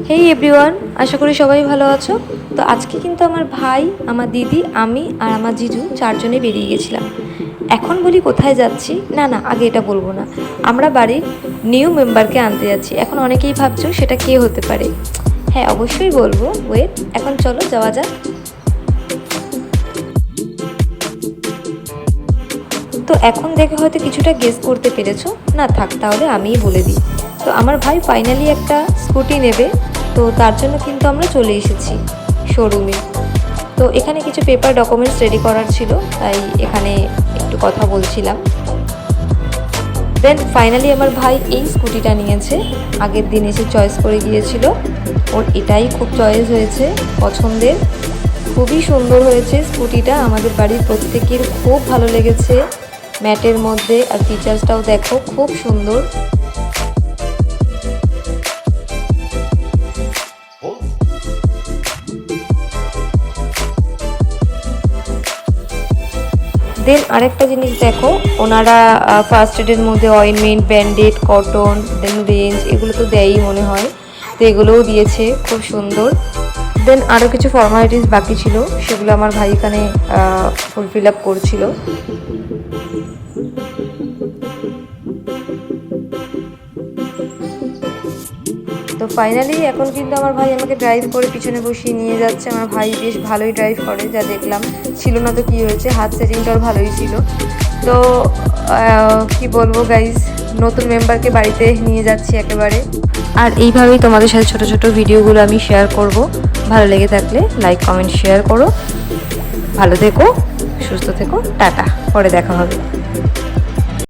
হেই everyone, আশা করি সবাই ভালো আছো। তো আজকে কিন্তু আমার ভাই, আমার দিদি, আমি আর আমার জিজু চারজনে বেরিয়ে গেছিলাম। এখন বলি কোথায় যাচ্ছি? না না, আগে এটা বলবো না। আমরা বাড়ির নিউ মেম্বারকে আনতে যাচ্ছি। এখন অনেকেই ভাবছো সেটা কে হতে পারে। হ্যাঁ, অবশ্যই বলবো, ওয়েট। এখন চলো যাওয়া যাক। তো এখন দেখে হয়তো কিছুটা গেস করতে পেরেছো। না থাক, তাহলে আমিই বলে দিই। তো আমার ভাই ফাইনালি একটা স্কুটি নেবে, তো তার জন্য কিন্তু আমরা চলে এসেছি শোরুমে। তো এখানে কিছু পেপার ডকুমেন্টস রেডি করার ছিল, তাই এখানে একটু কথা বলছিলাম। দেন ফাইনালি আমার ভাই এই স্কুটিটা নিয়েছে। আগের দিন এসে চয়েস করে গিয়েছিল, ওর এটাই খুব চয়েস হয়েছে, পছন্দের। খুবই সুন্দর হয়েছে স্কুটিটা, আমাদের বাড়ির প্রত্যেকের খুব ভালো লেগেছে। ম্যাটের মধ্যে, আর ফিচার্সটাও দেখো খুব সুন্দর। দেন আরেকটা জিনিস দেখো, ওনারা ফার্স্ট এডের মধ্যে অয়েনমেন্ট, ব্যান্ডেড, কটন, দেন রেঞ্জ, এগুলো তো দেয়ই মনে হয়, তো এগুলোও দিয়েছে, খুব সুন্দর। দেন আরও কিছু ফর্মালিটিস বাকি ছিল, সেগুলো আমার ভাই এখানে ফুলফিল আপ করছিল। তো ফাইনালি এখন কিন্তু আমার ভাই আমাকে ড্রাইভ করে পিছনে বসিয়ে নিয়ে যাচ্ছে। আমার ভাই বেশ ভালোই ড্রাইভ করে, যা দেখলাম। ছিল না তো কী হয়েছে, হাত সেটিংটাও ভালোই ছিল। তো কি বলবো গাইজ, নতুন মেম্বারকে বাড়িতে নিয়ে যাচ্ছি একেবারে। আর এইভাবেই তোমাদের সাথে ছোট ছোট ভিডিওগুলো আমি শেয়ার করব। ভালো লেগে থাকলে লাইক, কমেন্ট, শেয়ার করো। ভালো থেকো, সুস্থ থেকো, টাটা, পরে দেখা হবে।